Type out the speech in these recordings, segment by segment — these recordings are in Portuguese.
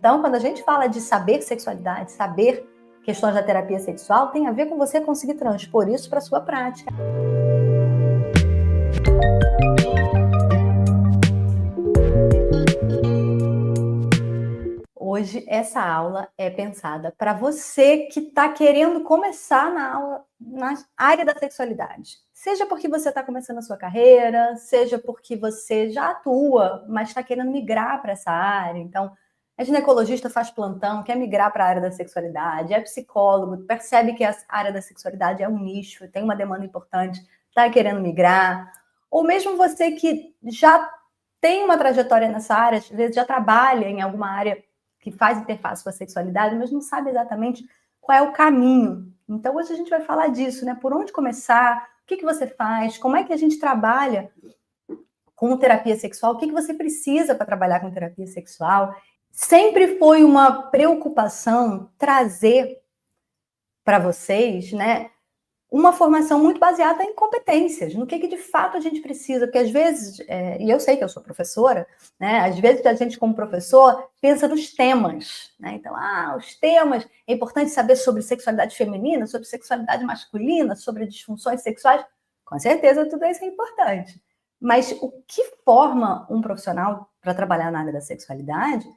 Então, quando a gente fala de saber sexualidade, saber questões da terapia sexual, tem a ver com você conseguir transpor isso para a sua prática. Hoje, essa aula é pensada para você que está querendo começar na área da sexualidade. Seja porque você está começando a sua carreira, seja porque você já atua, mas está querendo migrar para essa área. Então, é ginecologista, faz plantão, quer migrar para a área da sexualidade, é psicólogo, percebe que a área da sexualidade é um nicho, tem uma demanda importante, está querendo migrar. Ou mesmo você que já tem uma trajetória nessa área, às vezes já trabalha em alguma área que faz interface com a sexualidade, mas não sabe exatamente qual é o caminho. Então, hoje a gente vai falar disso, né? Por onde começar, o que você faz, como é que a gente trabalha com terapia sexual, o que você precisa para trabalhar com terapia sexual. Sempre foi uma preocupação trazer para vocês, né, uma formação muito baseada em competências, no que de fato a gente precisa, porque às vezes, e eu sei que eu sou professora, né, às vezes a gente como professor pensa nos temas, né, então, os temas, é importante saber sobre sexualidade feminina, sobre sexualidade masculina, sobre disfunções sexuais, com certeza tudo isso é importante, mas o que forma um profissional para trabalhar na área da sexualidade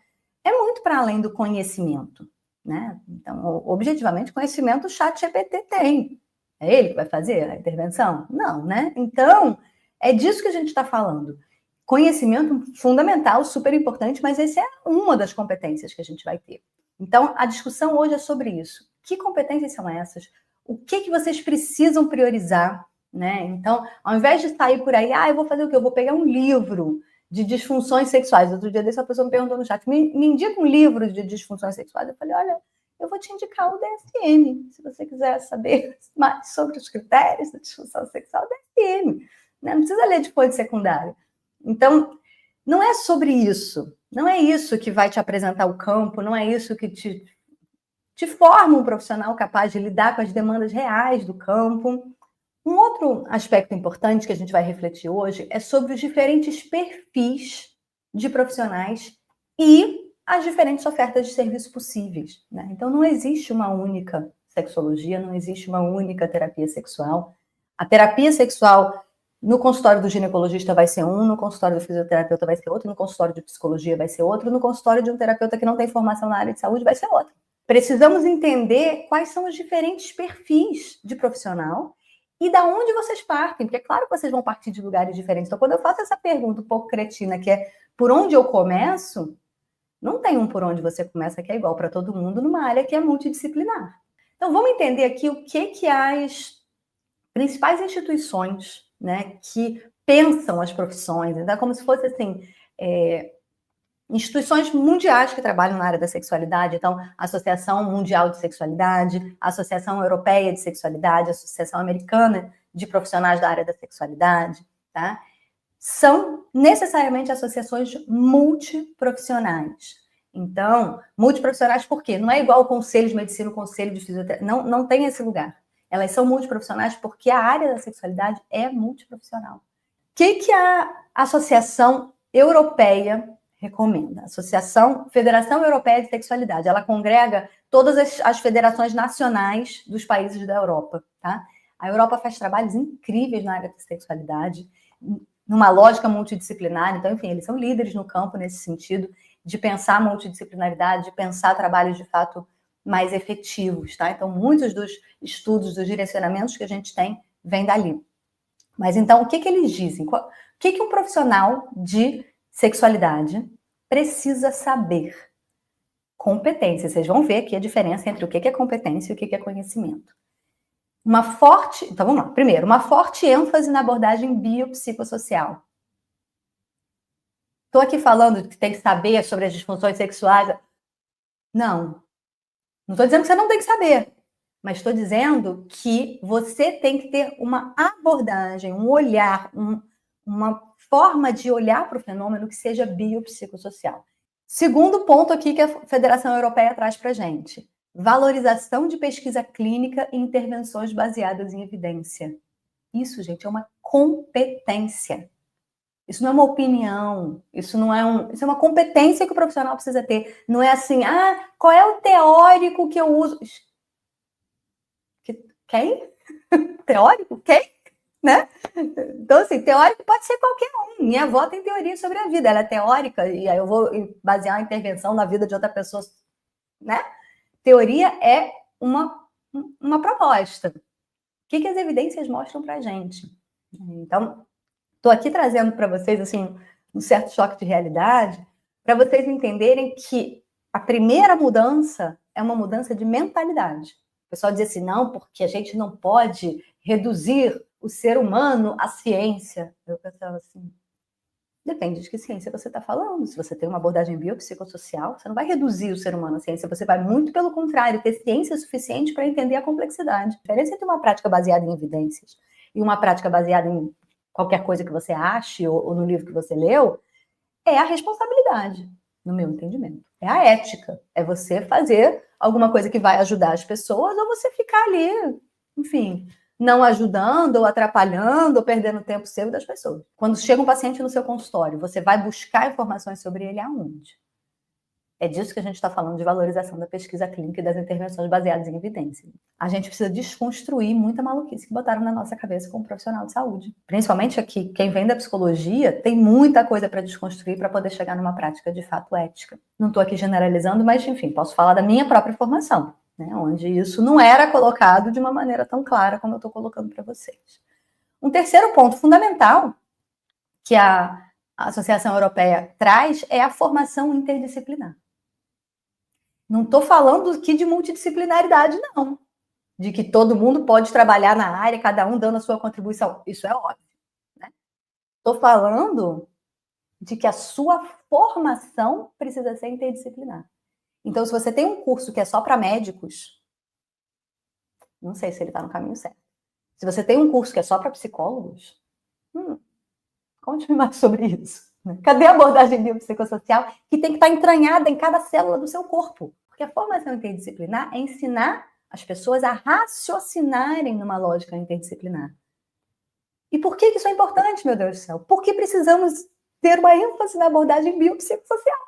é muito para além do conhecimento, né, então, objetivamente, conhecimento o ChatGPT tem. É ele que vai fazer a intervenção? Não, né? Então, é disso que a gente está falando. Conhecimento fundamental, super importante, mas essa é uma das competências que a gente vai ter. Então, a discussão hoje é sobre isso. Que competências são essas? O que vocês precisam priorizar? Né? Então, ao invés de sair por aí, eu vou fazer o quê? Eu vou pegar um livro de disfunções sexuais. Outro dia desse, a pessoa me perguntou no chat, me indica um livro de disfunções sexuais. Eu falei, olha, eu vou te indicar o DSM, se você quiser saber mais sobre os critérios da disfunção sexual, DSM. Né? Não precisa ler de fonte secundária. Então, não é sobre isso. Não é isso que vai te apresentar o campo, não é isso que te forma um profissional capaz de lidar com as demandas reais do campo. Um outro aspecto importante que a gente vai refletir hoje é sobre os diferentes perfis de profissionais e as diferentes ofertas de serviço possíveis. Né? Então, não existe uma única sexologia, não existe uma única terapia sexual. A terapia sexual no consultório do ginecologista vai ser um, no consultório do fisioterapeuta vai ser outro, no consultório de psicologia vai ser outro, no consultório de um terapeuta que não tem formação na área de saúde vai ser outro. Precisamos entender quais são os diferentes perfis de profissional e da onde vocês partem, porque é claro que vocês vão partir de lugares diferentes. Então, quando eu faço essa pergunta um pouco cretina, que é por onde eu começo, não tem um por onde você começa que é igual para todo mundo numa área que é multidisciplinar. Então, vamos entender aqui o que as principais instituições, né, que pensam as profissões. Então, é como se fosse assim, instituições mundiais que trabalham na área da sexualidade. Então, a Associação Mundial de Sexualidade, a Associação Europeia de Sexualidade, a Associação Americana de Profissionais da área da sexualidade, tá? São necessariamente associações multiprofissionais. Então, multiprofissionais por quê? Não é igual o conselho de medicina, o conselho de fisioterapia, não tem esse lugar. Elas são multiprofissionais porque a área da sexualidade é multiprofissional. O que a Associação Europeia recomenda? A Federação Europeia de Sexualidade, ela congrega todas as federações nacionais dos países da Europa, tá? A Europa faz trabalhos incríveis na área da sexualidade, numa lógica multidisciplinar, então, enfim, eles são líderes no campo nesse sentido, de pensar multidisciplinaridade, de pensar trabalhos de fato mais efetivos, tá? Então, muitos dos estudos, dos direcionamentos que a gente tem, vêm dali. Mas então, o que eles dizem? O que um profissional de sexualidade precisa saber? Competência. Vocês vão ver aqui a diferença entre o que é competência e o que é conhecimento. Então vamos lá. Primeiro, uma forte ênfase na abordagem biopsicossocial. Estou aqui falando que tem que saber sobre as disfunções sexuais. Não estou dizendo que você não tem que saber, mas estou dizendo que você tem que ter uma abordagem, um olhar, uma forma de olhar para o fenômeno que seja biopsicossocial. Segundo ponto aqui que a Federação Europeia traz para a gente. Valorização de pesquisa clínica e intervenções baseadas em evidência. Isso, gente, é uma competência. Isso não é uma opinião, isso é uma competência que o profissional precisa ter. Não é assim, qual é o teórico que eu uso? Quem? Teórico? Quem? Né? Então, assim, teórico pode ser qualquer um. Minha avó tem teoria sobre a vida, ela é teórica, e aí eu vou basear a intervenção na vida de outra pessoa, né? Teoria é uma proposta. O que as evidências mostram para a gente? Então, estou aqui trazendo para vocês, assim, um certo choque de realidade, para vocês entenderem que a primeira mudança é uma mudança de mentalidade. O pessoal diz assim, não, porque a gente não pode reduzir o ser humano à ciência. Eu pensava assim, depende de que ciência você está falando. Se você tem uma abordagem biopsicossocial, você não vai reduzir o ser humano à ciência, você vai, muito pelo contrário, ter ciência suficiente para entender a complexidade. A diferença entre uma prática baseada em evidências e uma prática baseada em qualquer coisa que você ache ou no livro que você leu é a responsabilidade, no meu entendimento. É a ética. É você fazer alguma coisa que vai ajudar as pessoas ou você ficar ali, enfim, não ajudando, ou atrapalhando, ou perdendo o tempo seu e das pessoas. Quando chega um paciente no seu consultório, você vai buscar informações sobre ele aonde? É disso que a gente está falando, de valorização da pesquisa clínica e das intervenções baseadas em evidência. A gente precisa desconstruir muita maluquice que botaram na nossa cabeça como profissional de saúde. Principalmente aqui, quem vem da psicologia tem muita coisa para desconstruir para poder chegar numa prática de fato ética. Não estou aqui generalizando, mas, enfim, posso falar da minha própria formação, né, onde isso não era colocado de uma maneira tão clara como eu estou colocando para vocês. Um terceiro ponto fundamental que a Associação Europeia traz é a formação interdisciplinar. Não estou falando aqui de multidisciplinaridade, não. De que todo mundo pode trabalhar na área, cada um dando a sua contribuição. Isso é óbvio. Estou falando de que a sua formação precisa ser interdisciplinar. Então, se você tem um curso que é só para médicos, não sei se ele está no caminho certo. Se você tem um curso que é só para psicólogos, conte-me mais sobre isso. Cadê a abordagem biopsicossocial que tem que estar entranhada em cada célula do seu corpo? Porque a formação interdisciplinar é ensinar as pessoas a raciocinarem numa lógica interdisciplinar. E por que isso é importante, meu Deus do céu? Porque precisamos ter uma ênfase na abordagem biopsicossocial.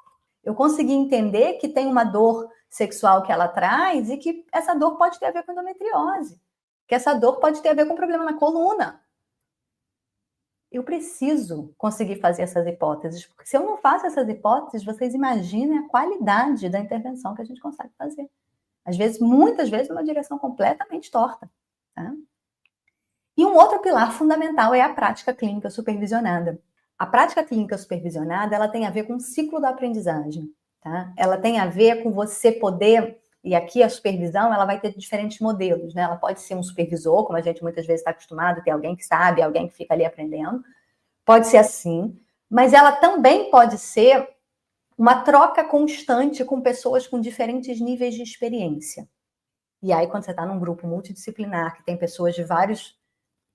Eu consegui entender que tem uma dor sexual que ela traz e que essa dor pode ter a ver com endometriose, que essa dor pode ter a ver com problema na coluna. Eu preciso conseguir fazer essas hipóteses, porque se eu não faço essas hipóteses, vocês imaginem a qualidade da intervenção que a gente consegue fazer. Às vezes, muitas vezes, numa direção completamente torta. Tá? E um outro pilar fundamental é a prática clínica supervisionada. A prática clínica supervisionada, ela tem a ver com o ciclo da aprendizagem. Tá? Ela tem a ver com você poder... E aqui a supervisão, ela vai ter diferentes modelos, né? Ela pode ser um supervisor, como a gente muitas vezes está acostumado, ter alguém que sabe, alguém que fica ali aprendendo. Pode ser assim, mas ela também pode ser uma troca constante com pessoas com diferentes níveis de experiência. E aí, quando você está num grupo multidisciplinar, que tem pessoas de vários,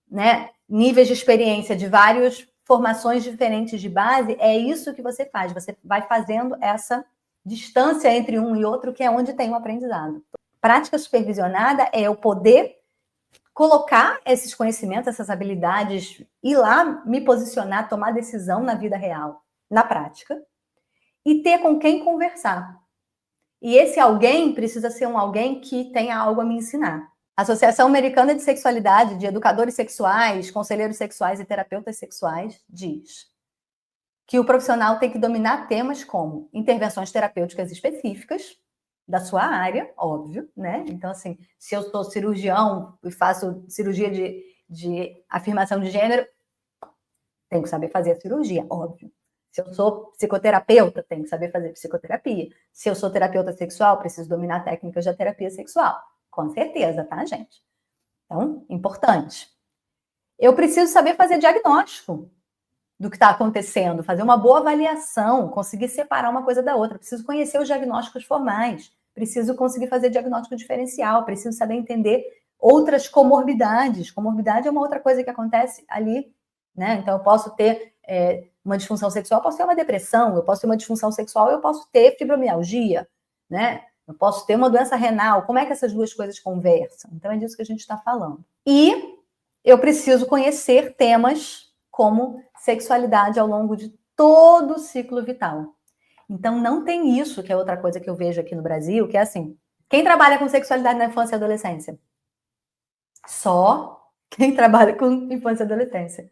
né, níveis de experiência, de várias formações diferentes de base, é isso que você faz. Você vai fazendo essa distância entre um e outro, que é onde tem o aprendizado. Prática supervisionada é eu poder colocar esses conhecimentos, essas habilidades, ir lá, me posicionar, tomar decisão na vida real, na prática, e ter com quem conversar. E esse alguém precisa ser um alguém que tenha algo a me ensinar. A Associação Americana de Sexualidade, de Educadores Sexuais, Conselheiros Sexuais e Terapeutas Sexuais, diz que o profissional tem que dominar temas como intervenções terapêuticas específicas da sua área, óbvio, né? Então, assim, se eu sou cirurgião e faço cirurgia de afirmação de gênero, tenho que saber fazer a cirurgia, óbvio. Se eu sou psicoterapeuta, tenho que saber fazer psicoterapia. Se eu sou terapeuta sexual, preciso dominar técnicas da terapia sexual. Com certeza, tá, gente? Então, importante. Eu preciso saber fazer diagnóstico do que está acontecendo, fazer uma boa avaliação, conseguir separar uma coisa da outra. Preciso conhecer os diagnósticos formais, preciso conseguir fazer diagnóstico diferencial, preciso saber entender outras comorbidades. Comorbidade é uma outra coisa que acontece ali, né? Então, eu posso ter uma disfunção sexual, eu posso ter uma depressão, eu posso ter uma disfunção sexual, eu posso ter fibromialgia, né? Eu posso ter uma doença renal. Como é que essas duas coisas conversam? Então, é disso que a gente está falando. E eu preciso conhecer temas como sexualidade ao longo de todo o ciclo vital. Então, não tem isso, que é outra coisa que eu vejo aqui no Brasil, que é assim, quem trabalha com sexualidade na infância e adolescência? Só quem trabalha com infância e adolescência.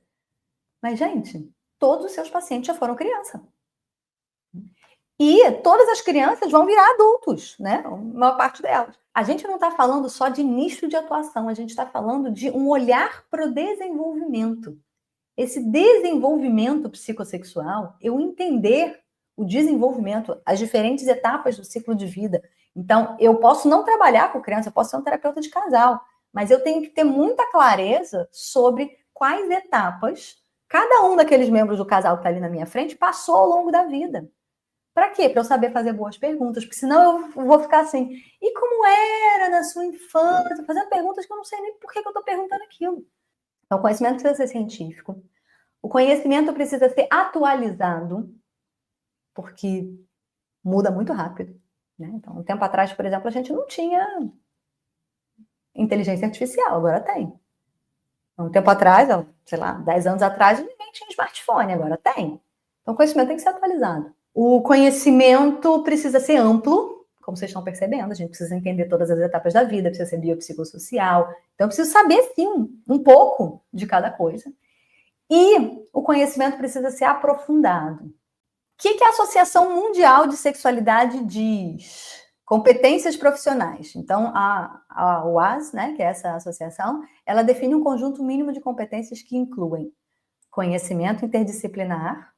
Mas, gente, todos os seus pacientes já foram criança. E todas as crianças vão virar adultos, né? A maior parte delas. A gente não está falando só de nicho de atuação, a gente está falando de um olhar para o desenvolvimento. Esse desenvolvimento psicossexual, eu entender o desenvolvimento, as diferentes etapas do ciclo de vida. Então, eu posso não trabalhar com criança, eu posso ser um terapeuta de casal, mas eu tenho que ter muita clareza sobre quais etapas cada um daqueles membros do casal que está ali na minha frente passou ao longo da vida. Para quê? Para eu saber fazer boas perguntas, porque senão eu vou ficar assim, e como era na sua infância? Fazendo perguntas que eu não sei nem por que eu estou perguntando aquilo. Então, o conhecimento precisa ser científico. O conhecimento precisa ser atualizado, porque muda muito rápido. Né? Então, um tempo atrás, por exemplo, a gente não tinha inteligência artificial, agora tem. Um tempo atrás, sei lá, 10 anos atrás, ninguém tinha smartphone, agora tem. Então, o conhecimento tem que ser atualizado. O conhecimento precisa ser amplo, como vocês estão percebendo, a gente precisa entender todas as etapas da vida, precisa ser biopsicossocial. Então, eu preciso saber, sim, um pouco de cada coisa. E o conhecimento precisa ser aprofundado. O que a Associação Mundial de Sexualidade diz? Competências profissionais. Então, a OAS, né, que é essa associação, ela define um conjunto mínimo de competências que incluem conhecimento interdisciplinar,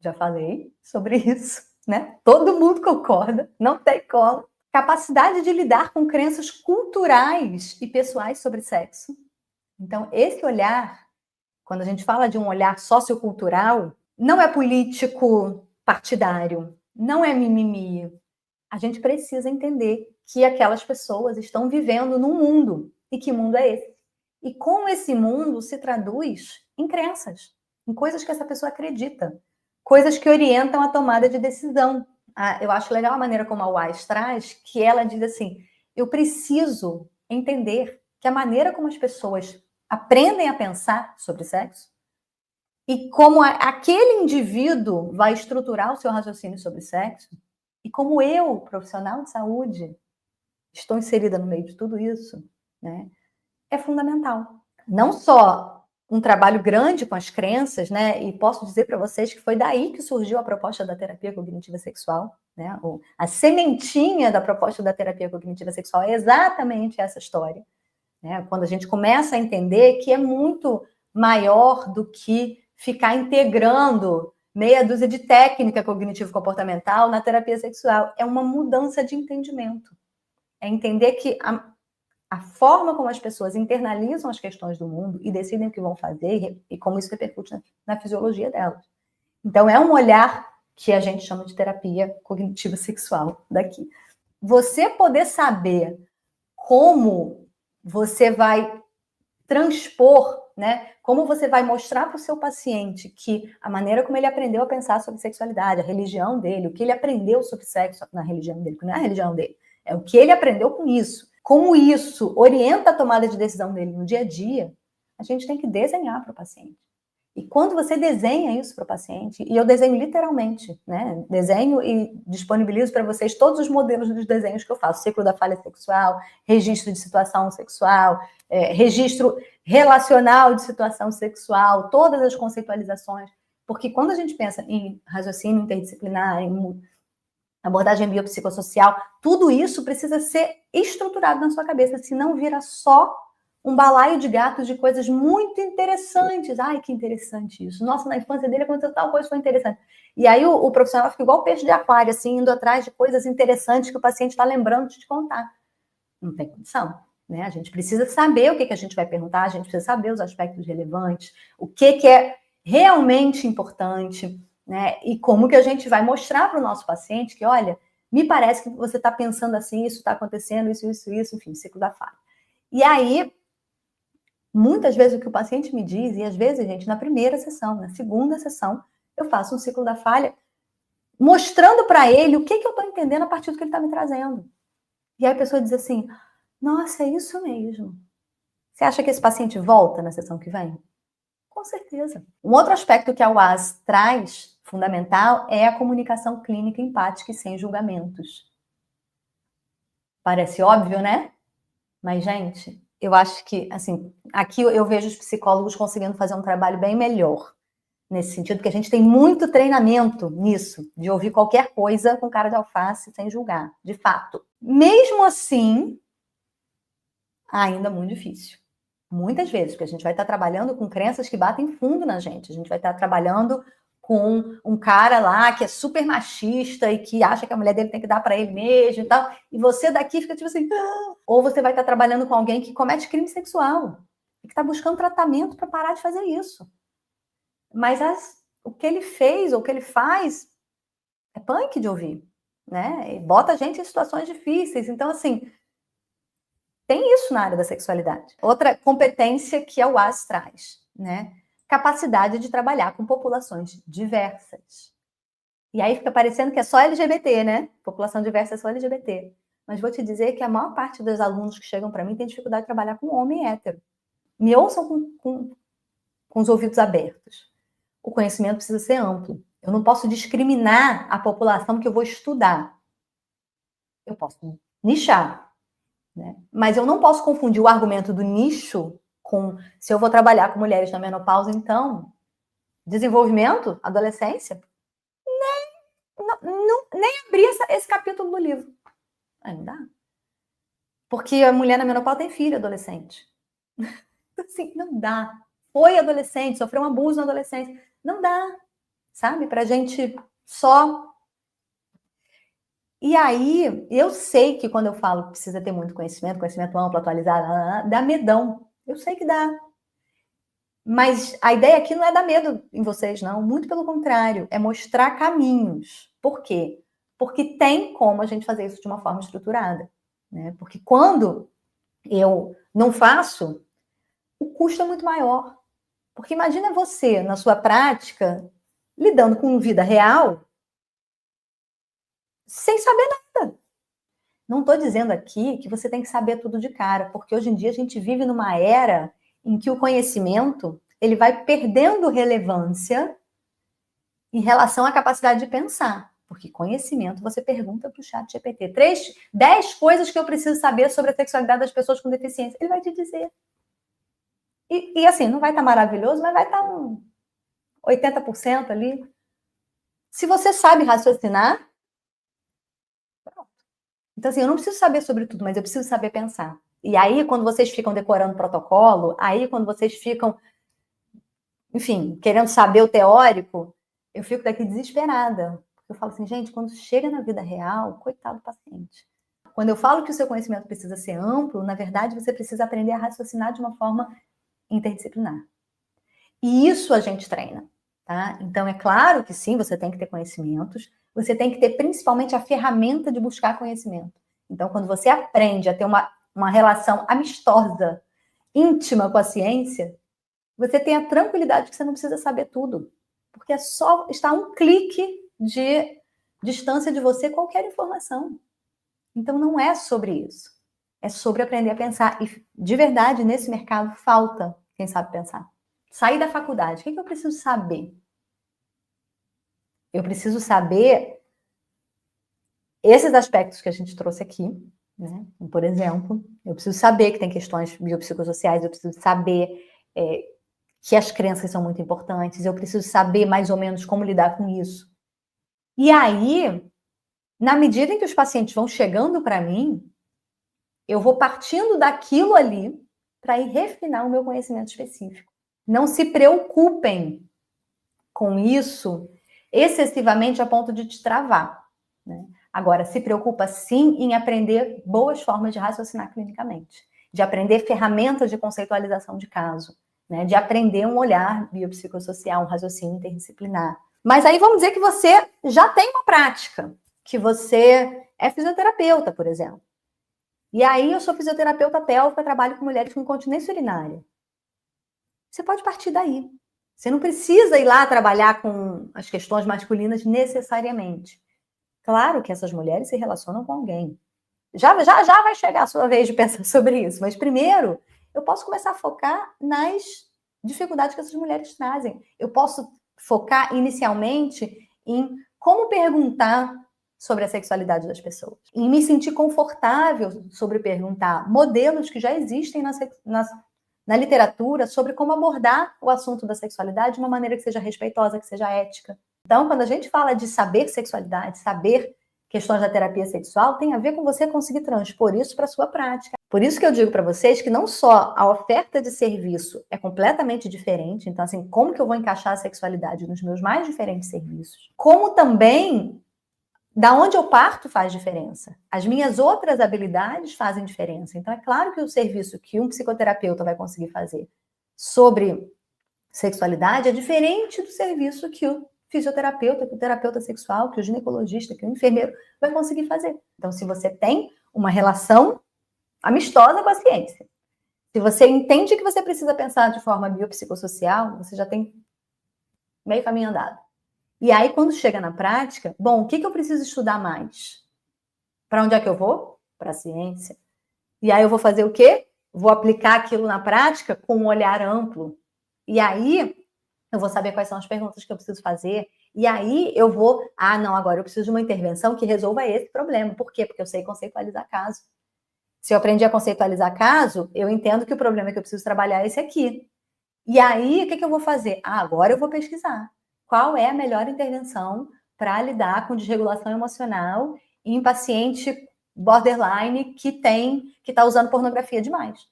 já falei sobre isso, né? Todo mundo concorda, não tem como. Capacidade de lidar com crenças culturais e pessoais sobre sexo. Então, esse olhar, quando a gente fala de um olhar sociocultural, não é político partidário, não é mimimi. A gente precisa entender que aquelas pessoas estão vivendo num mundo. E que mundo é esse? E como esse mundo se traduz em crenças, em coisas que essa pessoa acredita, coisas que orientam a tomada de decisão. Eu acho legal a maneira como a Wise traz, que ela diz assim, eu preciso entender que a maneira como as pessoas aprendem a pensar sobre sexo e como aquele indivíduo vai estruturar o seu raciocínio sobre sexo e como eu, profissional de saúde, estou inserida no meio de tudo isso, né, é fundamental. Não só um trabalho grande com as crenças, né, e posso dizer para vocês que foi daí que surgiu a proposta da terapia cognitiva sexual, né, a sementinha da proposta da terapia cognitiva sexual é exatamente essa história, né, quando a gente começa a entender que é muito maior do que ficar integrando meia dúzia de técnica cognitivo-comportamental na terapia sexual, é uma mudança de entendimento, é entender que a forma como as pessoas internalizam as questões do mundo e decidem o que vão fazer e como isso repercute na fisiologia delas. Então, é um olhar que a gente chama de terapia cognitiva sexual daqui. Você poder saber como você vai transpor, né? Como você vai mostrar para o seu paciente que a maneira como ele aprendeu a pensar sobre sexualidade, a religião dele, o que ele aprendeu sobre sexo na religião dele, que não é a religião dele, é o que ele aprendeu com isso. Como isso orienta a tomada de decisão dele no dia a dia, a gente tem que desenhar para o paciente. E quando você desenha isso para o paciente, e eu desenho literalmente, né? Desenho e disponibilizo para vocês todos os modelos dos desenhos que eu faço. Ciclo da falha sexual, registro de situação sexual, registro relacional de situação sexual, todas as conceitualizações. Porque quando a gente pensa em raciocínio interdisciplinar, em abordagem biopsicossocial, tudo isso precisa ser estruturado na sua cabeça, senão vira só um balaio de gatos de coisas muito interessantes. Ai, que interessante isso. Nossa, na infância dele aconteceu tal coisa, foi interessante. E aí o profissional fica igual peixe de aquário, assim, indo atrás de coisas interessantes que o paciente está lembrando de te contar. Não tem condição, né? A gente precisa saber o que a gente vai perguntar, a gente precisa saber os aspectos relevantes, o que é realmente importante, né? E como que a gente vai mostrar para o nosso paciente que, olha, me parece que você está pensando assim, isso está acontecendo, isso, enfim, ciclo da falha. E aí, muitas vezes o que o paciente me diz, e às vezes, gente, na primeira sessão, na segunda sessão, eu faço um ciclo da falha, mostrando para ele o que eu estou entendendo a partir do que ele está me trazendo. E aí a pessoa diz assim, nossa, é isso mesmo. Você acha que esse paciente volta na sessão que vem? Com certeza. Um outro aspecto que a UAS traz, fundamental, é a comunicação clínica empática e sem julgamentos. Parece óbvio, né? Mas, gente, eu acho que, assim, aqui eu vejo os psicólogos conseguindo fazer um trabalho bem melhor nesse sentido, porque a gente tem muito treinamento nisso, de ouvir qualquer coisa com cara de alface sem julgar, de fato. Mesmo assim, ainda muito difícil. Muitas vezes, porque a gente vai estar trabalhando com crenças que batem fundo na gente. A gente vai estar trabalhando com um cara lá que é super machista e que acha que a mulher dele tem que dar para ele mesmo e tal. E você daqui fica tipo assim... Ah! Ou você vai estar trabalhando com alguém que comete crime sexual e que está buscando tratamento para parar de fazer isso. Mas o que ele fez ou o que ele faz é punk de ouvir, né? E bota a gente em situações difíceis. Então, assim, tem isso na área da sexualidade. Outra competência que a UAS traz, né? Capacidade de trabalhar com populações diversas. E aí fica parecendo que é só LGBT, né? População diversa é só LGBT. Mas vou te dizer que a maior parte dos alunos que chegam para mim tem dificuldade de trabalhar com homem hétero. Me ouçam com os ouvidos abertos. O conhecimento precisa ser amplo. Eu não posso discriminar a população que eu vou estudar. Eu posso nichar, né? Mas eu não posso confundir o argumento do nicho com se eu vou trabalhar com mulheres na menopausa, então, desenvolvimento, adolescência, nem abrir esse capítulo do livro. Aí não dá. Porque a mulher na menopausa tem filho adolescente. Assim, não dá. Foi adolescente, sofreu um abuso na adolescência. Não dá, sabe? Pra gente só... E aí, eu sei que quando eu falo que precisa ter muito conhecimento amplo, atualizado, dá medão. Eu sei que dá. Mas a ideia aqui não é dar medo em vocês, não. Muito pelo contrário, é mostrar caminhos. Por quê? Porque tem como a gente fazer isso de uma forma estruturada, né? Porque quando eu não faço, o custo é muito maior. Porque imagina você, na sua prática, lidando com vida real, sem saber nada. Não estou dizendo aqui que você tem que saber tudo de cara, porque hoje em dia a gente vive numa era em que o conhecimento ele vai perdendo relevância em relação à capacidade de pensar. Porque conhecimento, você pergunta para o chat GPT 10 coisas que eu preciso saber sobre a sexualidade das pessoas com deficiência. Ele vai te dizer. E assim, não vai estar maravilhoso, mas vai estar um 80% ali. Se você sabe raciocinar, pronto. Então, assim, eu não preciso saber sobre tudo, mas eu preciso saber pensar. E aí, quando vocês ficam decorando protocolo, aí quando vocês ficam, enfim, querendo saber o teórico, eu fico daqui desesperada. Eu falo assim, gente, quando chega na vida real, coitado do paciente. Quando eu falo que o seu conhecimento precisa ser amplo, na verdade, você precisa aprender a raciocinar de uma forma interdisciplinar. E isso a gente treina, tá? Então, é claro que sim, você tem que ter conhecimentos, você tem que ter principalmente a ferramenta de buscar conhecimento. Então, quando você aprende a ter uma relação amistosa, íntima com a ciência, você tem a tranquilidade que você não precisa saber tudo. Porque é só estar um clique de distância de você qualquer informação. Então, não é sobre isso. É sobre aprender a pensar. E, de verdade, nesse mercado, falta quem sabe pensar. Sair da faculdade, o que eu preciso saber? Eu preciso saber esses aspectos que a gente trouxe aqui, né? Por exemplo, eu preciso saber que tem questões biopsicossociais, eu preciso saber que as crenças são muito importantes, eu preciso saber mais ou menos como lidar com isso. E aí, na medida em que os pacientes vão chegando para mim, eu vou partindo daquilo ali para ir refinar o meu conhecimento específico. Não se preocupem com isso excessivamente a ponto de te travar, né? Agora, se preocupa sim em aprender boas formas de raciocinar clinicamente, de aprender ferramentas de conceitualização de caso, né? De aprender um olhar biopsicossocial, um raciocínio interdisciplinar. Mas aí vamos dizer que você já tem uma prática, que você é fisioterapeuta, por exemplo. E aí eu sou fisioterapeuta pélvica, trabalho com mulheres com incontinência urinária. Você pode partir daí. Você não precisa ir lá trabalhar com as questões masculinas necessariamente. Claro que essas mulheres se relacionam com alguém. Já vai chegar a sua vez de pensar sobre isso. Mas primeiro, eu posso começar a focar nas dificuldades que essas mulheres trazem. Eu posso focar inicialmente em como perguntar sobre a sexualidade das pessoas, em me sentir confortável sobre perguntar modelos que já existem na literatura sobre como abordar o assunto da sexualidade de uma maneira que seja respeitosa, que seja ética. Então, quando a gente fala de saber sexualidade, saber questões da terapia sexual, tem a ver com você conseguir transpor isso para a sua prática. Por isso que eu digo para vocês que não só a oferta de serviço é completamente diferente, então, assim, como que eu vou encaixar a sexualidade nos meus mais diferentes serviços, como também da onde eu parto faz diferença. As minhas outras habilidades fazem diferença. Então, é claro que o serviço que um psicoterapeuta vai conseguir fazer sobre sexualidade é diferente do serviço que o fisioterapeuta, que o terapeuta sexual, que o ginecologista, que o enfermeiro vai conseguir fazer. Então, se você tem uma relação amistosa com a ciência, se você entende que você precisa pensar de forma biopsicossocial, você já tem meio caminho andado. E aí, quando chega na prática, bom, o que eu preciso estudar mais? Para onde é que eu vou? Para a ciência. E aí eu vou fazer o quê? Vou aplicar aquilo na prática com um olhar amplo. E aí eu vou saber quais são as perguntas que eu preciso fazer. E aí eu vou, não, agora eu preciso de uma intervenção que resolva esse problema. Por quê? Porque eu sei conceitualizar caso. Se eu aprendi a conceitualizar caso, eu entendo que o problema que eu preciso trabalhar é esse aqui. E aí, o que eu vou fazer? Agora eu vou pesquisar. Qual é a melhor intervenção para lidar com desregulação emocional em paciente borderline que está usando pornografia demais?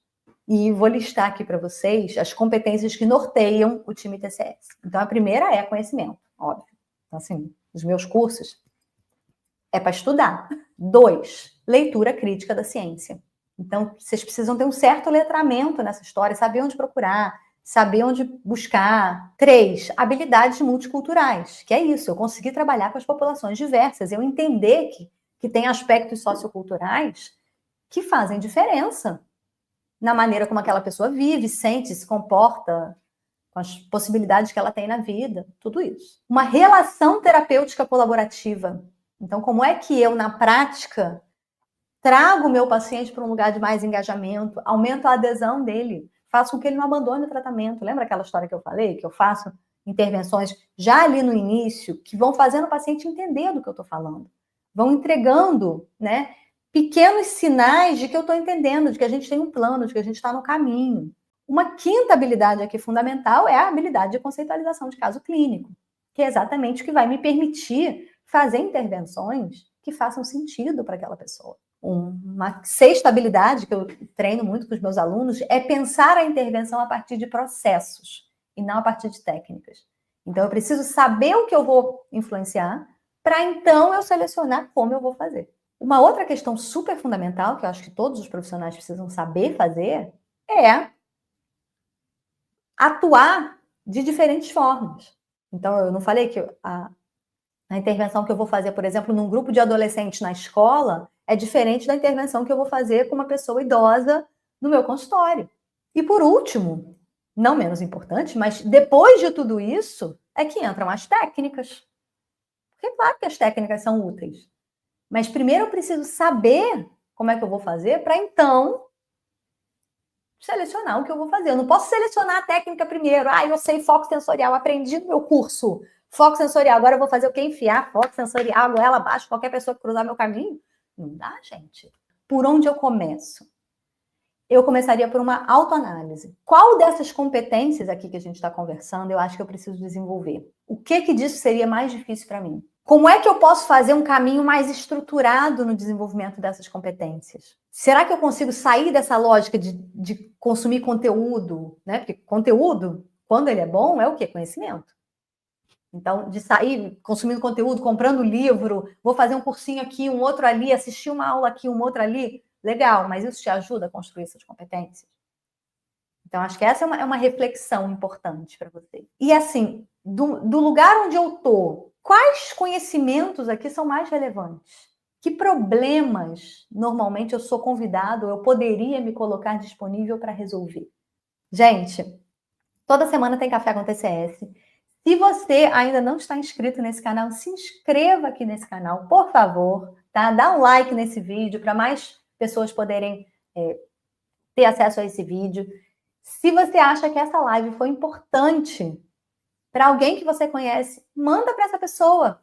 E vou listar aqui para vocês as competências que norteiam o time TCS. Então, a primeira é conhecimento, óbvio. Então, assim, os meus cursos é para estudar. 2, leitura crítica da ciência. Então, vocês precisam ter um certo letramento nessa história, saber onde procurar, saber onde buscar. 3, habilidades multiculturais, que é isso, eu conseguir trabalhar com as populações diversas, eu entender que tem aspectos socioculturais que fazem diferença na maneira como aquela pessoa vive, sente, se comporta, com as possibilidades que ela tem na vida, tudo isso. Uma relação terapêutica colaborativa. Então, como é que eu, na prática, trago o meu paciente para um lugar de mais engajamento, aumento a adesão dele, faço com que ele não abandone o tratamento. Lembra aquela história que eu falei? Que eu faço intervenções já ali no início, que vão fazendo o paciente entender do que eu estou falando. Vão entregando, né, pequenos sinais de que eu estou entendendo, de que a gente tem um plano, de que a gente está no caminho. Uma quinta habilidade aqui fundamental é a habilidade de conceitualização de caso clínico, que é exatamente o que vai me permitir fazer intervenções que façam sentido para aquela pessoa. Uma sexta habilidade que eu treino muito com os meus alunos é pensar a intervenção a partir de processos e não a partir de técnicas. Então, eu preciso saber o que eu vou influenciar para então eu selecionar como eu vou fazer. Uma outra questão super fundamental, que eu acho que todos os profissionais precisam saber fazer, é atuar de diferentes formas. Então, eu não falei que a intervenção que eu vou fazer, por exemplo, num grupo de adolescentes na escola é diferente da intervenção que eu vou fazer com uma pessoa idosa no meu consultório. E por último, não menos importante, mas depois de tudo isso, é que entram as técnicas. Porque é claro que as técnicas são úteis. Mas primeiro eu preciso saber como é que eu vou fazer para então selecionar o que eu vou fazer. Eu não posso selecionar a técnica primeiro. Eu sei foco sensorial, aprendi no meu curso. Foco sensorial, agora eu vou fazer o quê? Enfiar foco sensorial, goela abaixo, qualquer pessoa que cruzar meu caminho? Não dá, gente. Por onde eu começo? Eu começaria por uma autoanálise. Qual dessas competências aqui que a gente está conversando eu acho que eu preciso desenvolver? O que disso seria mais difícil para mim? Como é que eu posso fazer um caminho mais estruturado no desenvolvimento dessas competências? Será que eu consigo sair dessa lógica de consumir conteúdo, né? Porque conteúdo, quando ele é bom, é o quê? Conhecimento. Então, de sair consumindo conteúdo, comprando livro, vou fazer um cursinho aqui, um outro ali, assistir uma aula aqui, uma outra ali, legal, mas isso te ajuda a construir essas competências? Então, acho que essa é uma reflexão importante para você. E assim, do lugar onde eu estou, quais conhecimentos aqui são mais relevantes? Que problemas, normalmente, eu sou convidado, eu poderia me colocar disponível para resolver? Gente, toda semana tem Café com TCS. Se você ainda não está inscrito nesse canal, se inscreva aqui nesse canal, por favor, tá? Dá um like nesse vídeo para mais pessoas poderem ter acesso a esse vídeo. Se você acha que essa live foi importante para alguém que você conhece, manda para essa pessoa.